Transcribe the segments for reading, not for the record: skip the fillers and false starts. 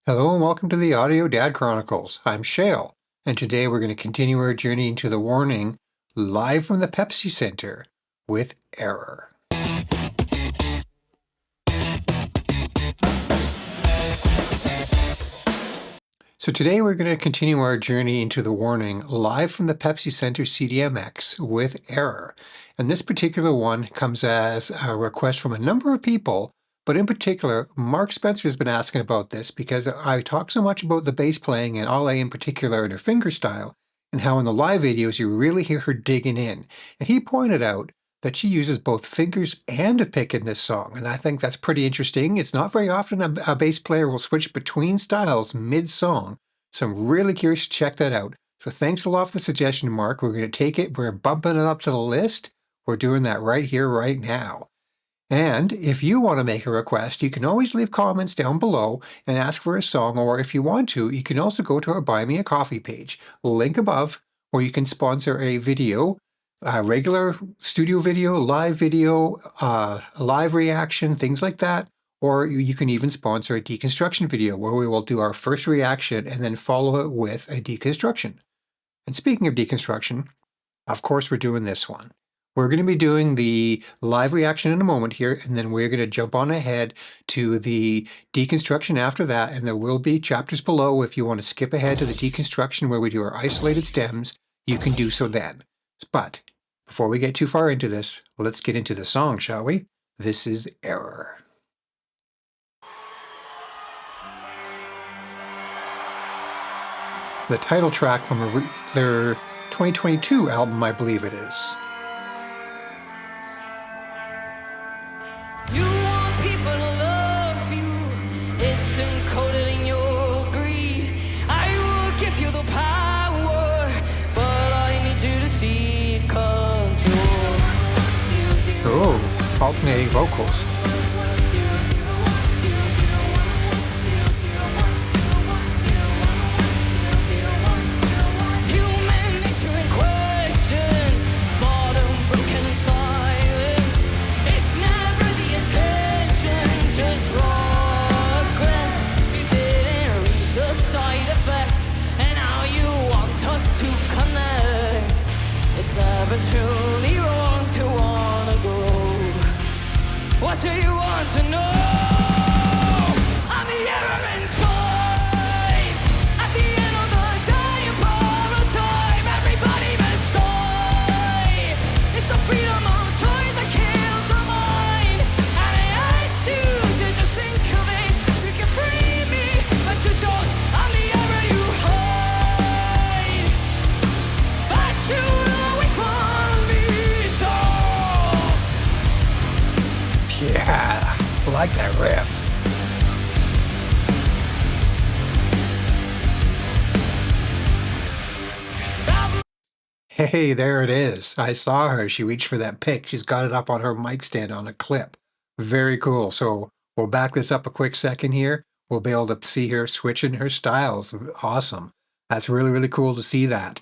Hello and welcome to the Audio Dad Chronicles. I'm Shale, and today we're going to continue our journey into the warning live from the Pepsi Center with Error. So today we're going to continue our journey into the warning live from the Pepsi Center CDMX with Error. And this particular one comes as a request from a number of people, but in particular, Mark Spencer has been asking about this because I talk so much about the bass playing and Ale in particular and her finger style, and how in the live videos you really hear her digging in. And he pointed out that she uses both fingers and a pick in this song, and I think that's pretty interesting. It's not very often a bass player will switch between styles mid-song, so I'm really curious to check that out. So thanks a lot for the suggestion, Mark. We're going to take it, we're bumping it up to the list. We're doing that right here, right now. And if you want to make a request, you can always leave comments down below and ask for a song, or if you want to, you can also go to our Buy Me a Coffee page, link above, where you can sponsor a video, a regular studio video, live live reaction, things like that. Or you can even sponsor a deconstruction video where we will do our first reaction and then follow it with a deconstruction. And speaking of deconstruction, of course we're doing this one. We're going to be doing the live reaction in a moment here, and then we're going to jump on ahead to the deconstruction after that, and there will be chapters below. If you want to skip ahead to the deconstruction where we do our isolated stems, you can do so then. But before we get too far into this, let's get into the song, shall we? This is Error. The title track from their 2022 album, I believe it is. You want people to love you, it's encoded in your greed. I will give you the power, but I need you to see control. Oh, alternating vocals. Truly wrong to wanna go. What do you want to know? I'm the error inside. At the end of the day, you borrow time. Everybody must die. It's the freedom of choice that kills the mind. And I choose to just think of it. You can free me, but you don't. I'm the error you hide. But you always want. Yeah, I like that riff. Hey, there it is. I saw her. She reached for that pick. She's got it up on her mic stand on a clip. Very cool. So we'll back this up a quick second here. We'll be able to see her switching her styles. Awesome. That's really, really cool to see that.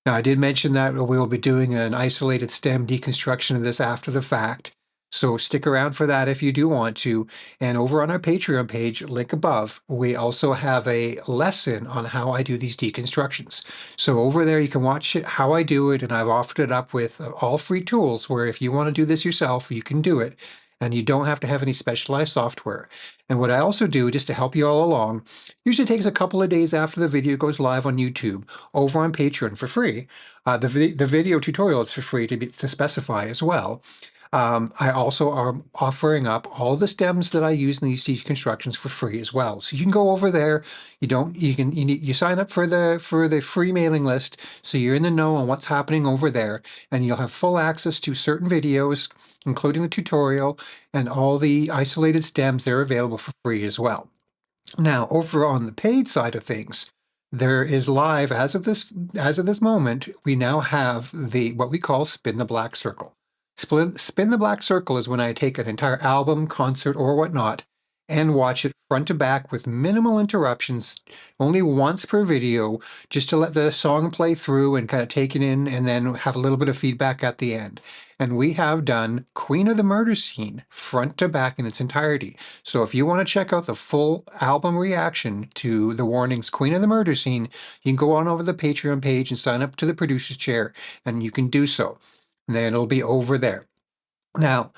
Now, I did mention that we'll be doing an isolated stem deconstruction of this after the fact. So stick around for that if you do want to. And over on our Patreon page, link above, we also have a lesson on how I do these deconstructions. So over there, you can watch it, how I do it, and I've offered it up with all free tools where if you want to do this yourself, you can do it. And you don't have to have any specialized software. And what I also do, just to help you all along, usually takes a couple of days after the video goes live on YouTube, over on Patreon for free. The video tutorial is for free to specify as well. I also are offering up all the stems that I use in these deconstructions for free as well. So you can go over there. You sign up for the free mailing list, so you're in the know on what's happening over there, and you'll have full access to certain videos, including the tutorial and all the isolated stems. They're available for free as well. Now, over on the paid side of things, there is live as of this moment. We now have what we call Spin the Black Circle. Spin the Black Circle is when I take an entire album, concert, or whatnot and watch it front to back with minimal interruptions, only once per video, just to let the song play through and kind of take it in and then have a little bit of feedback at the end. And we have done Queen of the Murder Scene front to back in its entirety. So if you want to check out the full album reaction to The Warning's Queen of the Murder Scene, you can go on over the Patreon page and sign up to the producer's chair, and you can do so. And then it'll be over there. Now,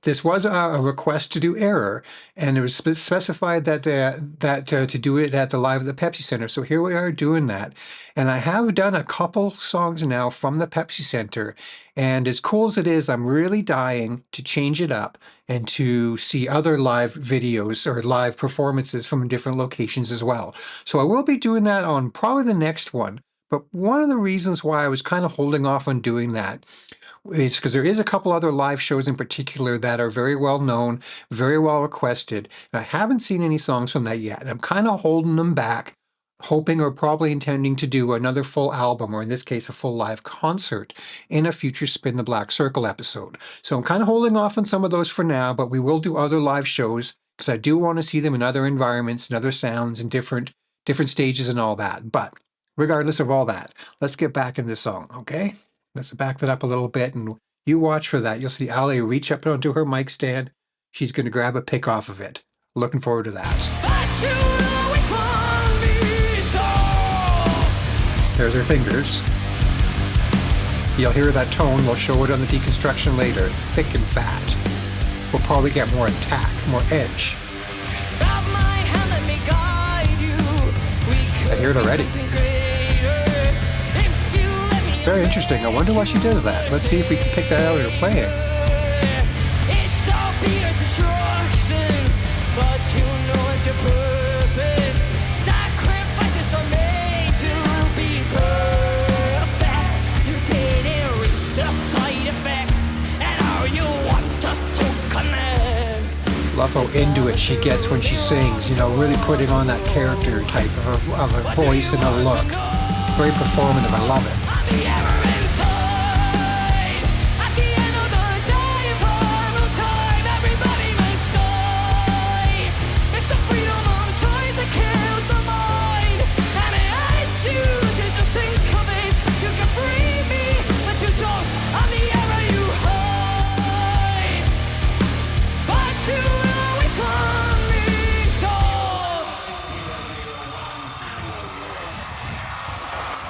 this was a request to do Error, and it was specified that to do it at the Live at the Pepsi Center. So here we are doing that. And I have done a couple songs now from the Pepsi Center, and as cool as it is, I'm really dying to change it up and to see other live videos or live performances from different locations as well. So I will be doing that on probably the next one. But one of the reasons why I was kind of holding off on doing that is because there is a couple other live shows in particular that are very well known, very well requested, and I haven't seen any songs from that yet. And I'm kind of holding them back, hoping or probably intending to do another full album, or in this case, a full live concert in a future Spin the Black Circle episode. So I'm kind of holding off on some of those for now, but we will do other live shows because I do want to see them in other environments and other sounds and different stages and all that. But regardless of all that, let's get back in the song, okay? Let's back that up a little bit, and you watch for that. You'll see Ali reach up onto her mic stand. She's going to grab a pick off of it. Looking forward to that. There's her fingers. You'll hear that tone. We'll show it on the deconstruction later. It's thick and fat. We'll probably get more attack, more edge. I hear it already. Very interesting. I wonder why she does that. Let's see if we can pick that out in her playing. Love how into it she gets when she sings, you know, really putting on that character type of a voice and a look. Very performative. I love it.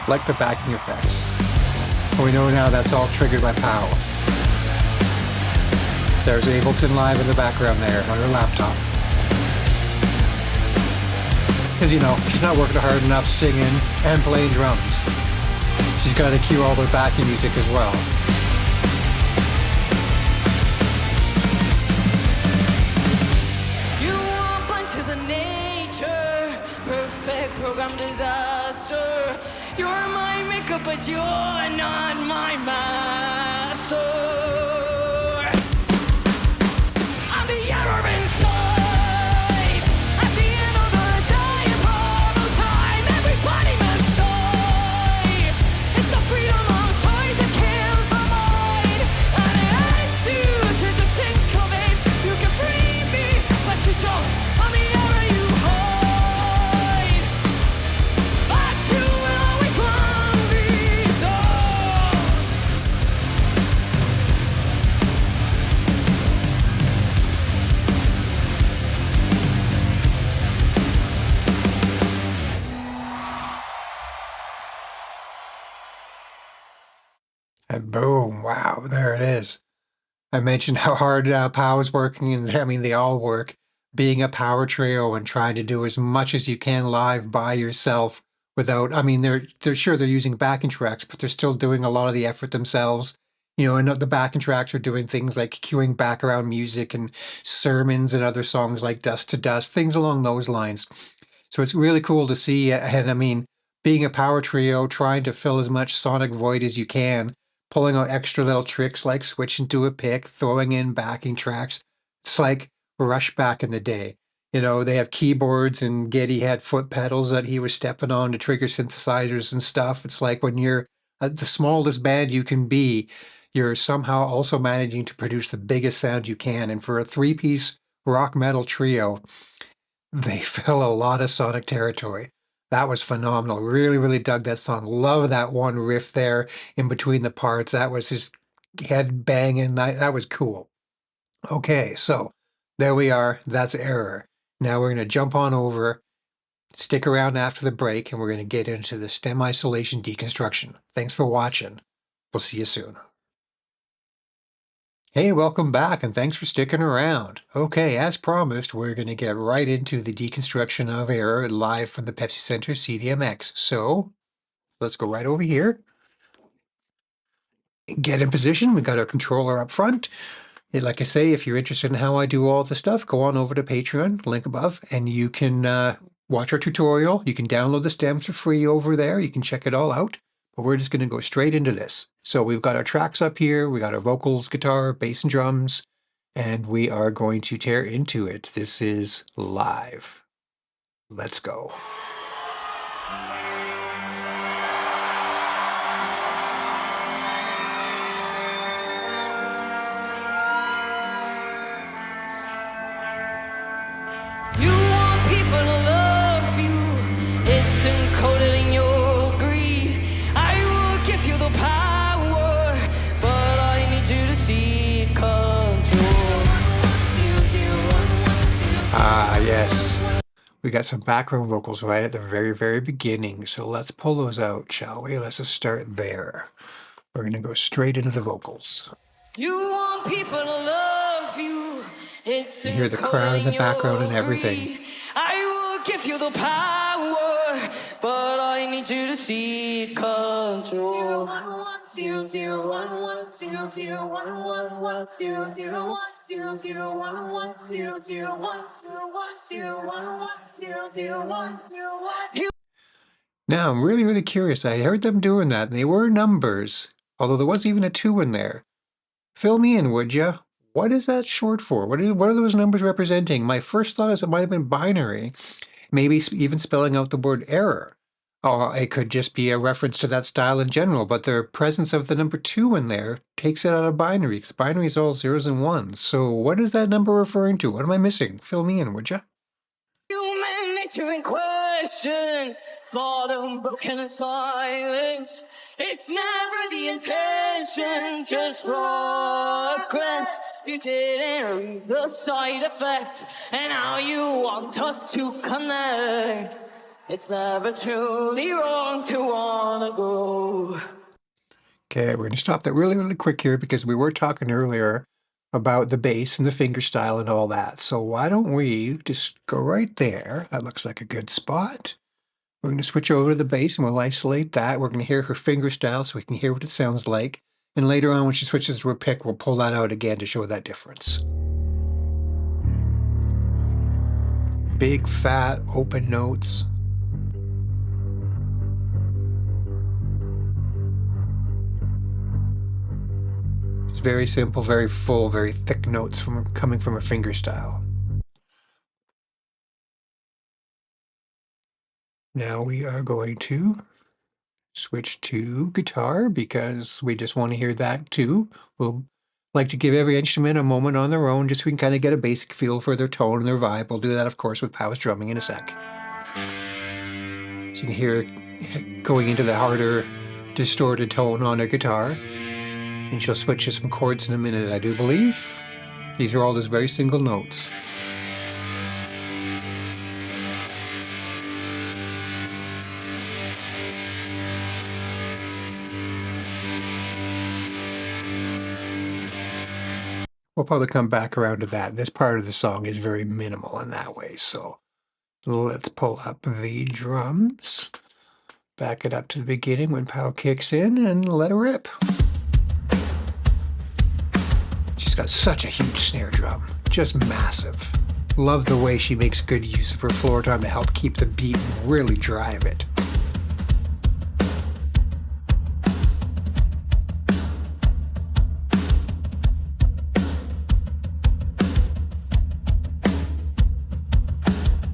Like the backing effects. We know now that's all triggered by POW. There's Ableton Live in the background there on her laptop. Because, you know, she's not working hard enough singing and playing drums. She's got to cue all the backing music as well. You are blind to the nature, perfect program disaster. You're my maker, but you're not my master. I'm the error inside. At the end of the day, for no time, everybody must die. It's the freedom of choice that kills my mind. And I choose to just think of it. You can free me, but you don't. I'm the error you hide. But you will always want me so. And boom, wow, there it is. I mentioned how hard POW is working, and I mean, they all work. Being a power trio and trying to do as much as you can live by yourself without, I mean, they're sure they're using backing tracks, but they're still doing a lot of the effort themselves. You know, and the backing tracks are doing things like cueing background music and sermons and other songs like Dust to Dust, things along those lines. So it's really cool to see. And I mean, being a power trio, trying to fill as much sonic void as you can, pulling out extra little tricks like switching to a pick, throwing in backing tracks. It's like Rush back in the day. You know, they have keyboards, and Geddy had foot pedals that he was stepping on to trigger synthesizers and stuff. It's like when you're the smallest band you can be, you're somehow also managing to produce the biggest sound you can. And for a three-piece rock metal trio, They fill a lot of sonic territory. That was phenomenal. Really, really dug that song. Love that one riff there in between the parts. That was just head banging. That was cool. Okay, so there we are. That's Error. Now we're going to jump on over, stick around after the break, and we're going to get into the stem isolation deconstruction. Thanks for watching. We'll see you soon. Hey, welcome back, and thanks for sticking around. Okay, as promised, we're going to get right into the deconstruction of Error live from the Pepsi Center CDMX. So, let's go right over here. Get in position. We got our controller up front. Like I say, if you're interested in how I do all the stuff, go on over to Patreon, link above, and you can watch our tutorial. You can download the stems for free over there. You can check it all out. But we're just going to go straight into this. So we've got our tracks up here. We got our vocals, guitar, bass, and drums. And we are going to tear into it. This is live. Let's go. You want people to love you, it's encoded in your greed. I will give you the power, but I need you to seek control. Ah, yes. We got some background vocals right at the very, very beginning. So let's pull those out, shall we? Let's just start there. We're going to go straight into the vocals. You want people to love you, it's You hear the crowd in the background and everything. greed. I will give you the power, but I need you to seek control. Now, I'm really, really curious. I heard them doing that. They were numbers, although there was even a 2 in there. Fill me in, would ya? What is that short for? What are those numbers representing? My first thought is it might have been binary, maybe even spelling out the word error. Or it could just be a reference to that style in general, but the presence of the number 2 in there takes it out of binary, because binary is all zeros and ones. So what is that number referring to? What am I missing? Fill me in, would ya? Human nature in question, thought unbroken in silence. It's never the intention, just progress. You didn't read the side effects, and now you want us to connect. It's never truly wrong to wanna go. Okay, we're going to stop that really, really quick here because we were talking earlier about the bass and the finger style and all that. So why don't we just go right there? That looks like a good spot. We're going to switch over to the bass and we'll isolate that. We're going to hear her finger style so we can hear what it sounds like. And later on when she switches to a pick, we'll pull that out again to show that difference. Big, fat, open notes. It's very simple, very full, very thick notes coming from a finger style. Now we are going to switch to guitar because we just want to hear that too. We'll like to give every instrument a moment on their own just so we can kind of get a basic feel for their tone and their vibe. We'll do that, of course, with Pow's drumming in a sec. So you can hear going into the harder, distorted tone on her guitar. And she'll switch to some chords in a minute, I do believe. These are all just very single notes. We'll probably come back around to that. This part of the song is very minimal in that way. So let's pull up the drums. Back it up to the beginning when Pow kicks in and let her rip. She's got such a huge snare drum, just massive. Love the way she makes good use of her floor drum to help keep the beat and really drive it.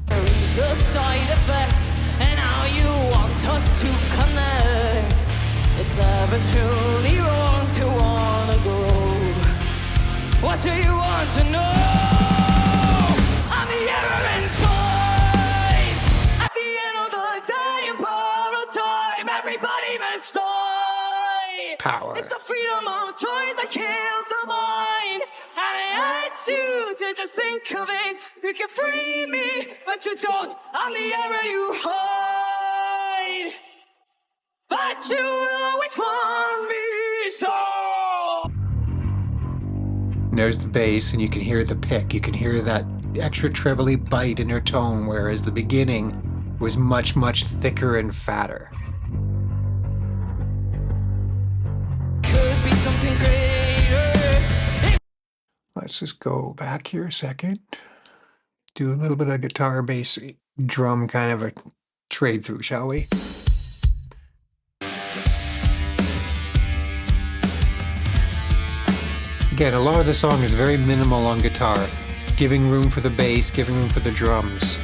The side effects, and how you want us to connect. It's never truly wrong to wanna go. What do you want to know? I'm the error inside. must die. Power. It's the freedom of choice that kills the mind. I ask you to just think of it. You can free me, but you don't. I'm the error you hide. But you always want me so. There's the bass, and you can hear the pick. You can hear that extra trebly bite in her tone, whereas the beginning was much, much thicker and fatter. Could be something greater. Let's just go back here a second. Do a little bit of guitar, bass, drum kind of a trade through, shall we? Again, a lot of the song is very minimal on guitar, giving room for the bass, giving room for the drums.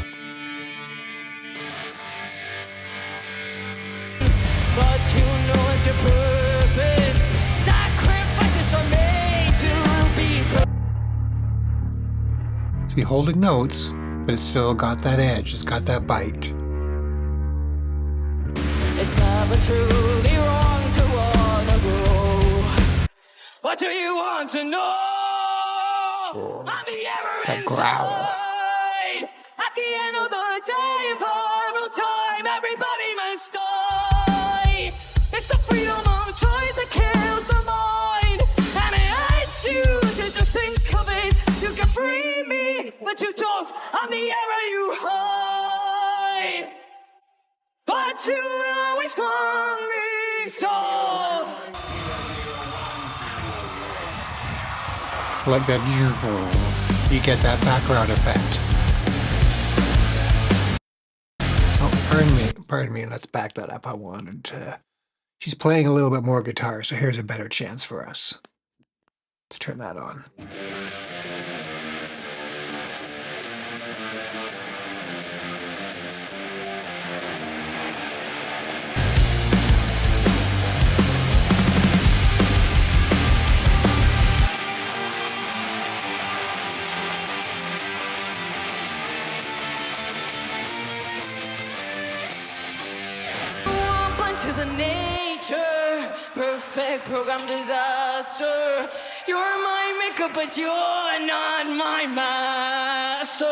But you know it's your purpose. Sacrifices are made to be See, holding notes, but it's still got that edge, it's got that bite. It's never truly wrong to wanna grow. What do you want to know? I'm the error That growl. inside. At the end of the day, in borrowed time, everybody must die. It's the freedom of choice that kills the mind. And I ask you to just think of it. You can free me, but you don't. I'm the error you hide. But you always want me so. Like that, you get that background effect. Oh, pardon me, let's back that up. I wanted to... She's playing a little bit more guitar, so here's a better chance for us. Let's turn that on. To the nature, perfect program disaster. You're my maker, but you're not my master.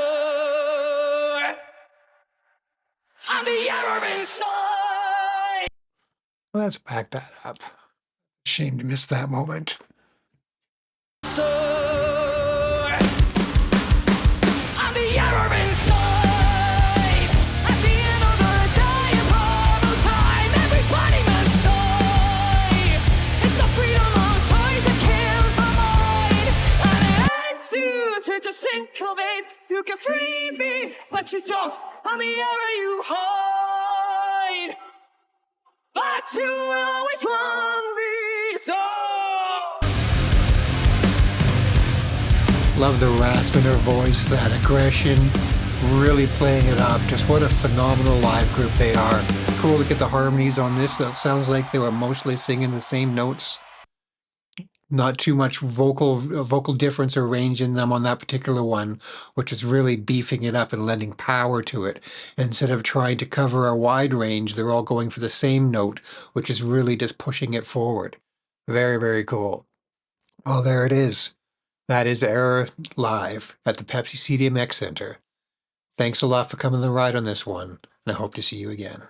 I'm the error inside. Let's back that up. Shame to miss that moment. I'm the error inside. At the end of the day, in borrowed time, everybody must die. It's the freedom of choice that kills the mind. And I ask you to just think of it. You can free me, but you don't. I'm the error you hide. But you always want me so. Love the rasp in her voice, that aggression, really playing it up. Just what a phenomenal live group they are. Cool to get the harmonies on this. It sounds like they were mostly singing the same notes. Not too much vocal difference or range in them on that particular one, which is really beefing it up and lending power to it. Instead of trying to cover a wide range, they're all going for the same note, which is really just pushing it forward. Very, very cool. Oh, there it is. That is Error live at the Pepsi CDMX Center. Thanks a lot for coming on the ride on this one, and I hope to see you again.